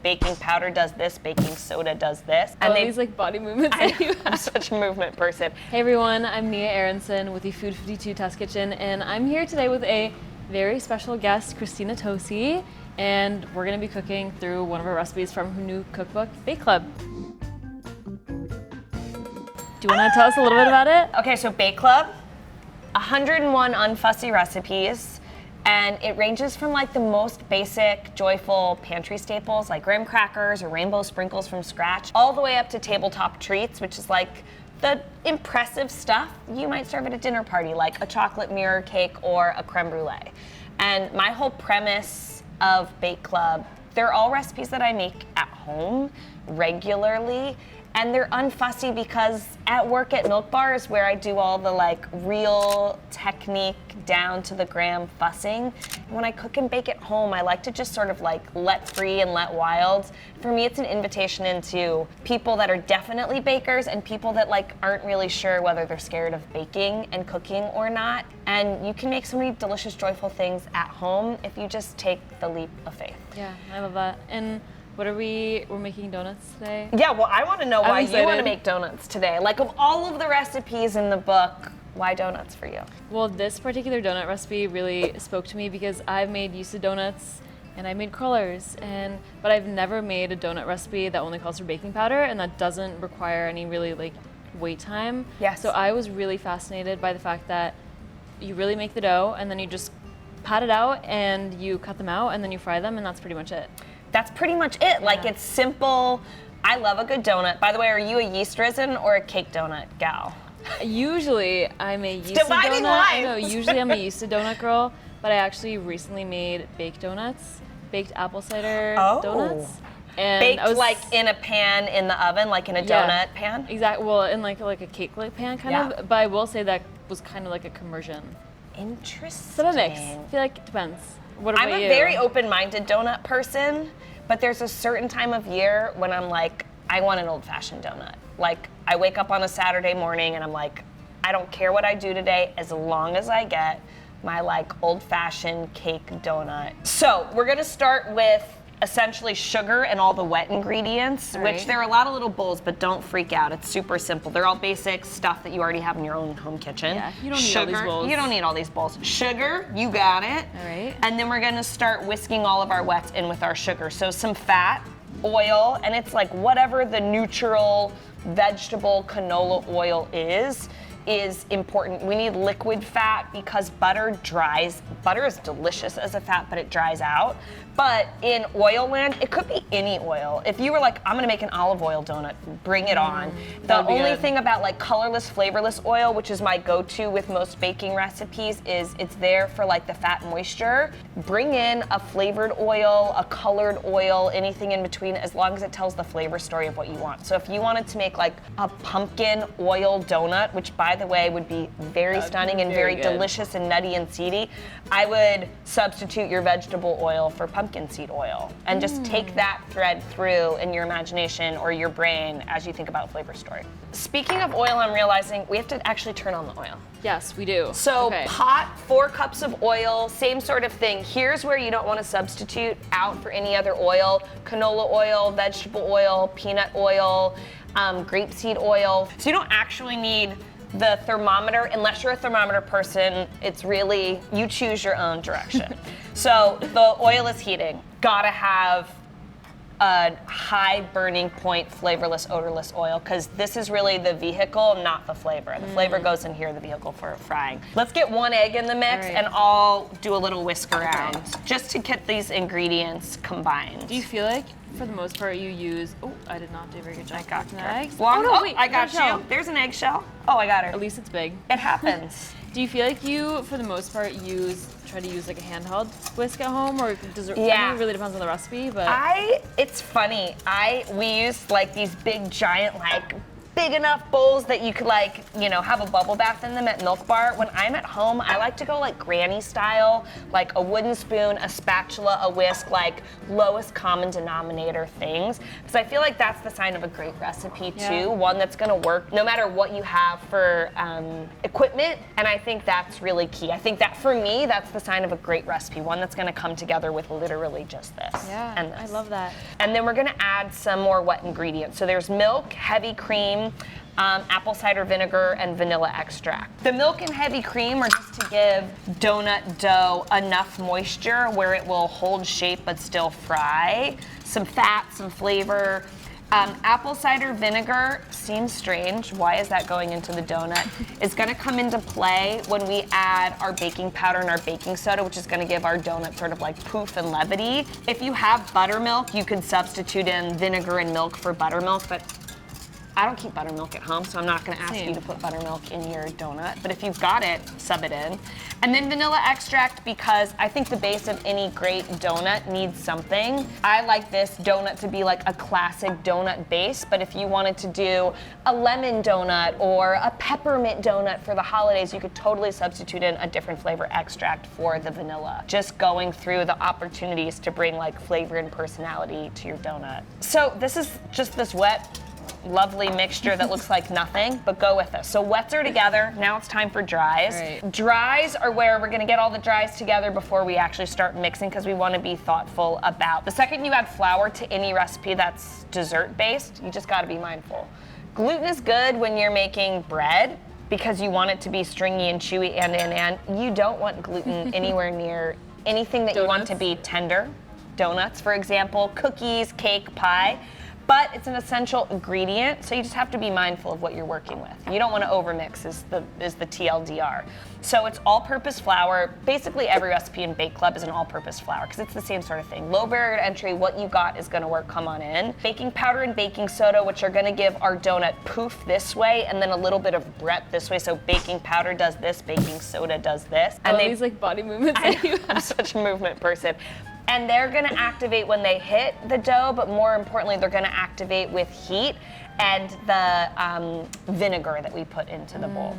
baking powder does this, baking soda does this. And these like body movements that you have. I'm such a movement person. Hey everyone, I'm Nia Aronson with the Food52 Test Kitchen, and I'm here today with a very special guest, Christina Tosi, and we're gonna be cooking through one of our recipes from her new cookbook, Bake Club. Do you wanna tell us a little bit about it? Okay, so Bake Club, 101 unfussy recipes, and it ranges from like the most basic, joyful pantry staples like graham crackers or rainbow sprinkles from scratch, all the way up to tabletop treats, which is like the impressive stuff you might serve at a dinner party, like a chocolate mirror cake or a creme brulee. And my whole premise of Bake Club, they're all recipes that I make at home regularly. And they're unfussy because at work at Milk Bar is where I do all the like real technique down to the gram fussing. When I cook and bake at home, I like to just sort of like let free and let wild. For me, it's an invitation into people that are definitely bakers and people that like aren't really sure whether they're scared of baking and cooking or not. And you can make so many delicious, joyful things at home if you just take the leap of faith. Yeah, I love that. And we're making donuts today? Yeah, well, I want to know why excited. you want to make donuts today. Like, of all of the recipes in the book, why donuts for you? Well, this particular donut recipe really spoke to me because I've made Yusa donuts and I made crullers, but I've never made a donut recipe that only calls for baking powder and that doesn't require any really like wait time. Yes. So I was really fascinated by the fact that you really make the dough and then you just pat it out and you cut them out and then you fry them, and that's pretty much it. That's pretty much it. Yeah. Like, it's simple. I love a good donut. By the way, are you a yeast resin or a cake donut gal? Usually I'm a yeast Dividing donut. lines. No, usually I'm a yeast donut girl, but I actually recently made baked donuts, baked apple cider donuts. And baked like in a pan in the oven, like in a donut pan? Exactly. Well, in like a cake pan kind of. But I will say that was kind of like a conversion. Interesting. So a mix. I feel like it depends. What about I'm a very open-minded donut person, but there's a certain time of year when I'm like, I want an old-fashioned donut. Like, I wake up on a Saturday morning and I'm like, I don't care what I do today as long as I get my like old-fashioned cake donut. So we're gonna start with essentially sugar and all the wet ingredients, which there are a lot of little bowls, but don't freak out. It's super simple. They're all basic stuff that you already have in your own home kitchen. Yeah, you don't need all these bowls. You don't need all these bowls. Sugar, you got it. All right. And then we're gonna start whisking all of our wets in with our sugar. So some fat, oil, and it's like whatever the neutral vegetable canola oil is important. We need liquid fat because butter dries. Butter is delicious as a fat, but it dries out. But in oil land, it could be any oil. If you were like, I'm gonna make an olive oil donut, bring it on. The only thing about like colorless, flavorless oil, which is my go-to with most baking recipes, is it's there for like the fat moisture. Bring in a flavored oil, a colored oil, anything in between, as long as it tells the flavor story of what you want. So if you wanted to make like a pumpkin oil donut, which by the way would be very stunning and very delicious and nutty and seedy, I would substitute your vegetable oil for pumpkin seed oil and just take that thread through in your imagination or your brain as you think about flavor story. Speaking of oil, I'm realizing we have to actually turn on the oil. Yes, we do. So pot, 4 cups of oil, same sort of thing. Here's where you don't want to substitute out for any other oil: canola oil, vegetable oil, peanut oil, grapeseed oil. So you don't actually need the thermometer, unless you're a thermometer person. It's really, you choose your own direction. So the oil is heating. Gotta have a high burning point, flavorless, odorless oil, because this is really the vehicle, not the flavor. The flavor goes in here, the vehicle for frying. Let's get 1 egg in the mix, and I'll do a little whisk around, just to get these ingredients combined. Do you feel like, for the most part, you use, I did not do a very good job. I got the eggs. I got you. There's an eggshell. Oh, I got her. At least it's big. It happens. Do you feel like you, for the most part, try to use like a handheld whisk at home, or does it? I mean, it really depends on the recipe, but it's funny. We use like these big giant like big enough bowls that you could like, you know, have a bubble bath in them at Milk Bar. When I'm at home, I like to go like granny style, like a wooden spoon, a spatula, a whisk, like lowest common denominator things. Because I feel like that's the sign of a great recipe too, one that's gonna work no matter what you have for equipment. And I think that's really key. I think that for me, that's the sign of a great recipe, one that's gonna come together with literally just this. Yeah, and this. I love that. And then we're gonna add some more wet ingredients. So there's milk, heavy cream, apple cider vinegar, and vanilla extract. The milk and heavy cream are just to give donut dough enough moisture where it will hold shape but still fry. Some fat, some flavor. Apple cider vinegar seems strange. Why is that going into the donut? It's gonna come into play when we add our baking powder and our baking soda, which is gonna give our donut sort of like poof and levity. If you have buttermilk, you could substitute in vinegar and milk for buttermilk, but I don't keep buttermilk at home, so I'm not gonna ask you to put buttermilk in your donut. But if you've got it, sub it in. And then vanilla extract, because I think the base of any great donut needs something. I like this donut to be like a classic donut base, but if you wanted to do a lemon donut or a peppermint donut for the holidays, you could totally substitute in a different flavor extract for the vanilla. Just going through the opportunities to bring like flavor and personality to your donut. So this is just this wet, lovely mixture that looks like nothing, but go with us. So wets are together, now it's time for dries. Right. Dries are where we're gonna get all the dries together before we actually start mixing, because we wanna be thoughtful about. The second you add flour to any recipe that's dessert based, you just gotta be mindful. Gluten is good when you're making bread, because you want it to be stringy and chewy and you don't want gluten anywhere near anything that you want to be tender. Donuts, for example, cookies, cake, pie. But it's an essential ingredient, so you just have to be mindful of what you're working with. You don't want to overmix is the TLDR. So it's all-purpose flour. Basically every recipe in Bake Club is an all-purpose flour, because it's the same sort of thing. Low barrier to entry, what you got is gonna work, come on in. Baking powder and baking soda, which are gonna give our donut poof this way, and then a little bit of breadth this way. So baking powder does this, baking soda does this. And these like body movements that you have. I'm such a movement person. And they're gonna activate when they hit the dough, but more importantly, they're gonna activate with heat and the vinegar that we put into the bowl.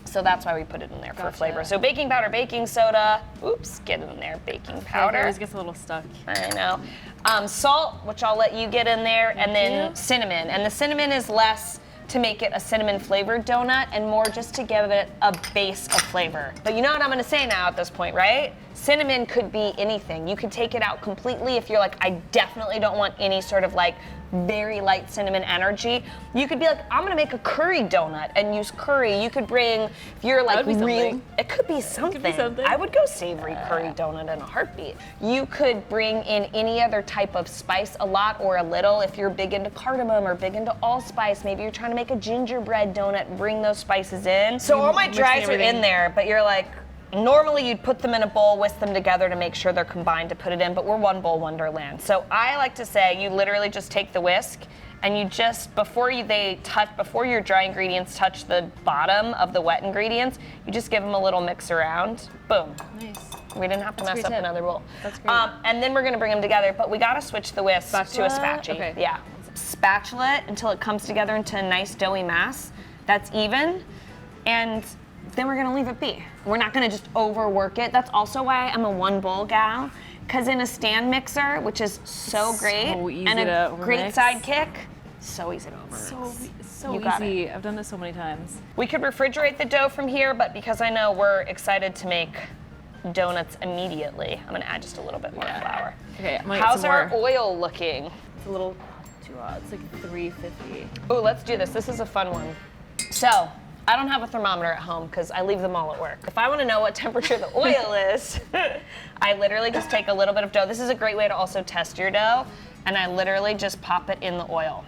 So that's why we put it in there for flavor. So baking powder, baking soda, oops, get in there, baking powder. It always gets a little stuck. I know. Salt, which I'll let you get in there, and then cinnamon. And the cinnamon is less to make it a cinnamon flavored donut and more just to give it a base of flavor. But you know what I'm gonna say now at this point, right? Cinnamon could be anything. You could take it out completely if you're like, I definitely don't want any sort of like very light cinnamon energy. You could be like, I'm gonna make a curry donut and use curry. You could bring, if you're like real, it could be something. I would go savory curry donut in a heartbeat. You could bring in any other type of spice, a lot or a little. If you're big into cardamom or big into allspice, maybe you're trying to make a gingerbread donut, bring those spices in. So all my dries are in there, but you're like, normally you'd put them in a bowl, whisk them together to make sure they're combined to put it in, but we're one bowl wonderland. So I like to say you literally just take the whisk and you just, before your dry ingredients touch the bottom of the wet ingredients, you just give them a little mix around. Boom. Nice. We didn't have to mess up another bowl. That's great. And then we're gonna bring them together, but we gotta switch the whisk to a spatula. Okay. Yeah. Spatula it until it comes together into a nice doughy mass that's even, and then we're gonna leave it be. We're not gonna just overwork it. That's also why I'm a one bowl gal, because in a stand mixer, which is so great, and a great sidekick, so easy to overmix. So easy. I've done this so many times. We could refrigerate the dough from here, but because I know we're excited to make donuts immediately, I'm gonna add just a little bit more flour. Okay, I'm gonna How's get some our more. oil looking? It's a little too hot. It's like 350. Oh, let's do this. This is a fun one. So, I don't have a thermometer at home because I leave them all at work. If I want to know what temperature the oil is, I literally just take a little bit of dough. This is a great way to also test your dough, and I literally just pop it in the oil.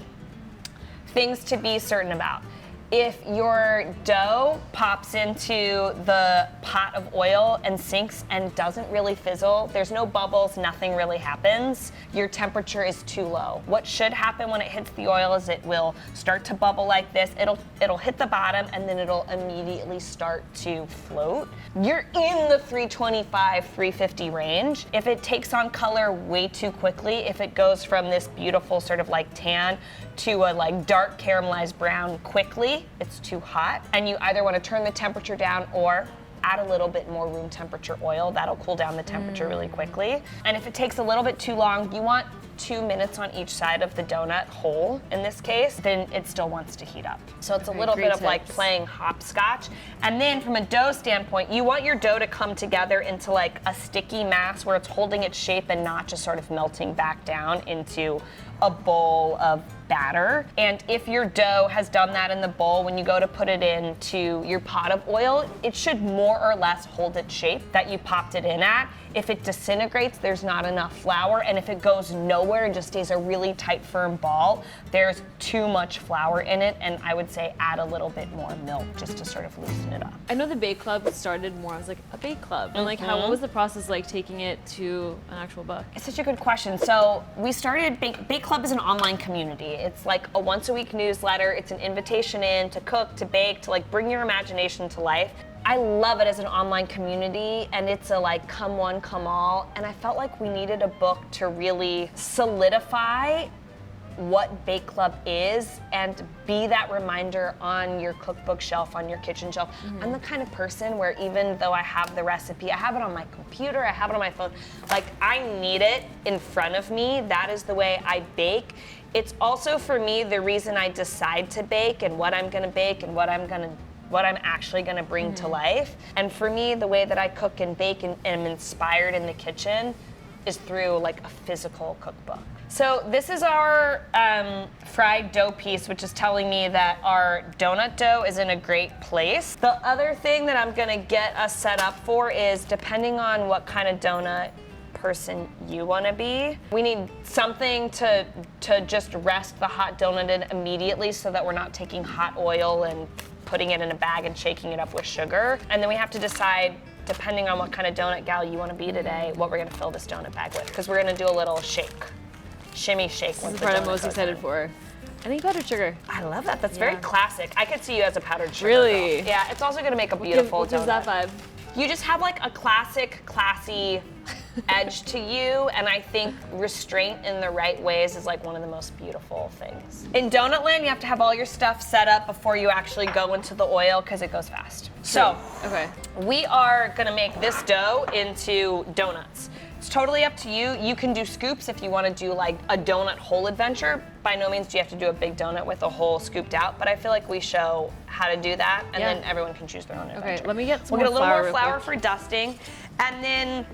Things to be certain about. If your dough pops into the pot of oil and sinks and doesn't really fizzle, there's no bubbles, nothing really happens, your temperature is too low. What should happen when it hits the oil is it will start to bubble like this. It'll hit the bottom and then it'll immediately start to float. You're in the 325, 350 range. If it takes on color way too quickly, if it goes from this beautiful sort of like tan to a like dark caramelized brown quickly. It's too hot. And you either want to turn the temperature down or add a little bit more room temperature oil. That'll cool down the temperature really quickly. And if it takes a little bit too long, you want 2 minutes on each side of the donut hole in this case, then it still wants to heat up. So it's a little bit of like playing hopscotch. And then from a dough standpoint, you want your dough to come together into like a sticky mass where it's holding its shape and not just sort of melting back down into a bowl of batter. And if your dough has done that in the bowl, when you go to put it into your pot of oil, it should more or less hold its shape that you popped it in at. If it disintegrates, there's not enough flour, and if it goes nowhere and just stays a really tight, firm ball, there's too much flour in it, and I would say add a little bit more milk just to sort of loosen it up. I know the Bake Club started more as like a bake club, and like what was the process like taking it to an actual book? It's such a good question. So we started, Bake Club is an online community. It's like a once a week newsletter. It's an invitation in to cook, to bake, to like bring your imagination to life. I love it as an online community, and it's a like come one, come all, and I felt like we needed a book to really solidify what Bake Club is and be that reminder on your cookbook shelf, on your kitchen shelf. I'm the kind of person where even though I have the recipe, I have it on my computer, I have it on my phone, like I need it in front of me. That is the way I bake. It's also for me the reason I decide to bake and what I'm gonna bake and what I'm actually gonna bring to life. And for me, the way that I cook and bake and am inspired in the kitchen is through like a physical cookbook. So this is our fried dough piece, which is telling me that our donut dough is in a great place. The other thing that I'm gonna get us set up for is, depending on what kind of donut person you wanna be, we need something to just rest the hot donut in immediately so that we're not taking hot oil and putting it in a bag and shaking it up with sugar. And then we have to decide, depending on what kind of donut gal you wanna be today, what we're gonna fill this donut bag with, because we're gonna do a little shimmy shake. This is the part I'm most excited for. I think powdered sugar. I love that. That's very classic. I could see you as a powdered sugar. Really? Girl. Yeah, it's also gonna make a beautiful donut. What gives that vibe? You just have like a classic, classy edge to you, and I think restraint in the right ways is like one of the most beautiful things. In donut land, you have to have all your stuff set up before you actually go into the oil because it goes fast. So, we are gonna make this dough into donuts. It's totally up to you. You can do scoops if you want to do like a donut hole adventure. By no means do you have to do a big donut with a hole scooped out, but I feel like we show how to do that, and then everyone can choose their own adventure. Okay, let me get some We'll get a little more flour for dusting, and then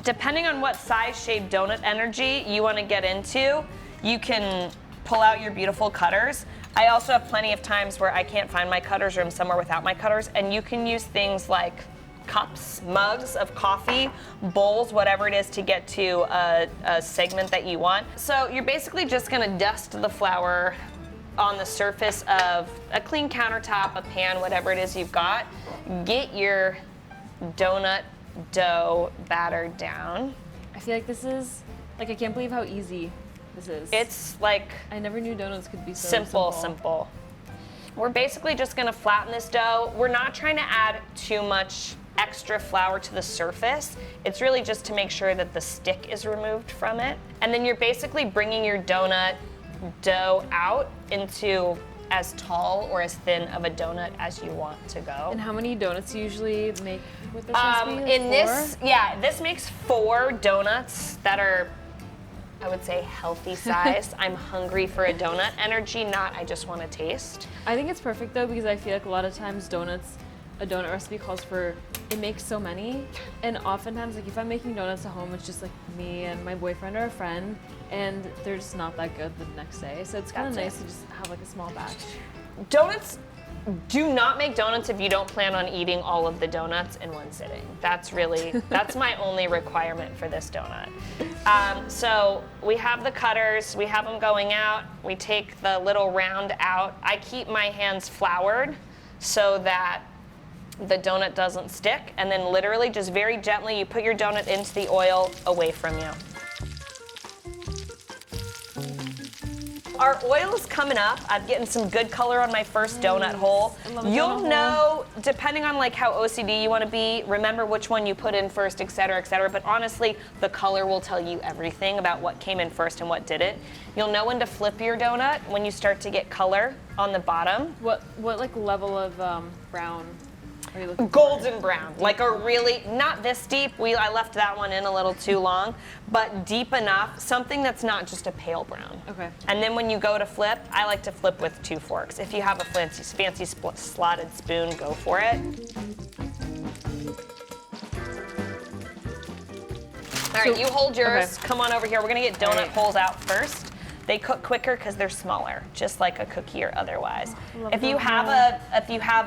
depending on what size, shape, donut energy you want to get into, you can pull out your beautiful cutters. I also have plenty of times where I can't find my cutters or I'm somewhere without my cutters, and you can use things like cups, mugs of coffee, bowls, whatever it is to get to a segment that you want. So you're basically just gonna dust the flour on the surface of a clean countertop, a pan, whatever it is you've got. Get your donut dough batter down. I feel like this is, like I can't believe how easy this is. It's like, I never knew donuts could be so simple. We're basically just gonna flatten this dough. We're not trying to add too much extra flour to the surface. It's really just to make sure that the stick is removed from it. And then you're basically bringing your donut dough out into as tall or as thin of a donut as you want to go. And how many donuts do you usually make with this recipe? Like this makes 4 donuts that are, I would say, healthy size. I'm hungry for a donut energy, not I just want to taste. I think it's perfect though, because I feel like a lot of times a donut recipe calls for, it makes so many, and oftentimes like if I'm making donuts at home, it's just like me and my boyfriend or a friend, and they're just not that good the next day. So it's kind of nice to just have like a small batch. Donuts, do not make donuts if you don't plan on eating all of the donuts in one sitting. That's my only requirement for this donut. So we have the cutters, we have them going out, we take the little round out. I keep my hands floured so that the donut doesn't stick, and then literally just very gently you put your donut into the oil away from you. our oil is coming up. I'm getting some good color on my first donut hole. You'll know, depending on like how OCD you want to be, remember which one you put in first, et cetera, but honestly, the color will tell you everything about what came in first and what didn't. You'll know when to flip your donut when you start to get color on the bottom. What like level of brown are you looking for? Golden brown, like a really, not this deep, I left that one in a little too long, but deep enough, something that's not just a pale brown. Okay. And then when you go to flip, I like to flip with 2 forks. If you have a fancy slotted spoon, go for it. All right, you hold yours. Okay. Come on over here. We're gonna get donut holes out first. They cook quicker because they're smaller, just like a cookie or otherwise. If you have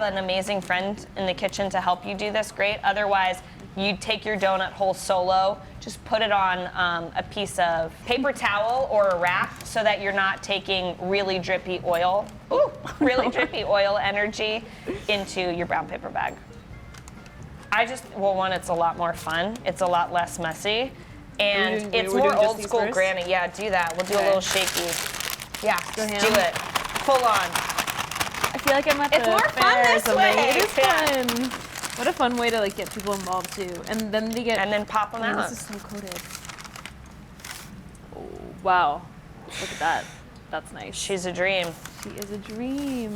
an amazing friend in the kitchen to help you do this, great. Otherwise, you take your donut hole solo. Just put it on a piece of paper towel or a wrap so that you're not taking really drippy oil, drippy oil energy into your brown paper bag. One, it's a lot more fun. It's a lot less messy. And it's more old school granny. Yeah, do that. We'll do a little shaky. Yeah, do it. Full on. I feel like I'm at It's the more fair fun or this something. way. It is fun. What a fun way to like get people involved too. And then they get pop them out. This is so coated. Oh, wow. Look at that. That's nice. She's a dream. She is a dream.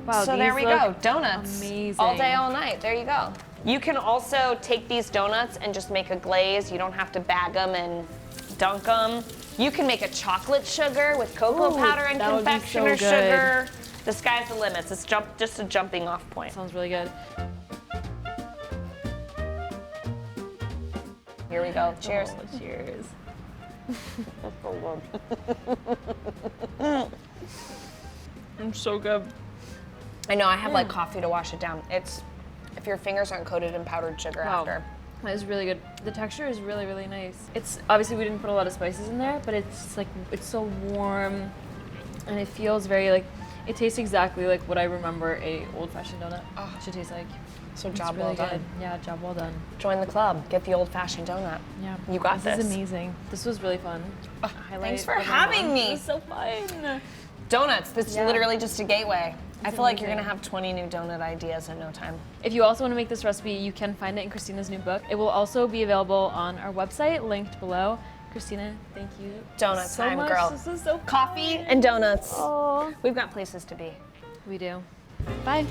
Wow, so there we go, donuts. Amazing. All day, all night, there you go. You can also take these donuts and just make a glaze. You don't have to bag them and dunk them. You can make a chocolate sugar with cocoa powder and confectioner sugar. The sky's the limit. It's just a jumping off point. Sounds really good. Here we go, cheers. Oh, cheers. It's so good. I know, I have like coffee to wash it down. It's, if your fingers aren't coated in powdered sugar after. That is really good. The texture is really, really nice. It's, obviously we didn't put a lot of spices in there, but it's like, it's so warm and it feels very like, it tastes exactly like what I remember a old-fashioned donut should taste like. So job really well done. good. Yeah, job well done. Join the club, get the old-fashioned donut. Yeah. You got this. This is amazing. This was really fun. Thanks for having me. It was so fun. Donuts, this is literally just a gateway. I feel like you're gonna have 20 new donut ideas in no time. If you also want to make this recipe, you can find it in Christina's new book. It will also be available on our website, linked below. Christina, thank you Donut so time, much. girl. This is so fun. Coffee and donuts. Oh, We've got places to be. we do. Bye.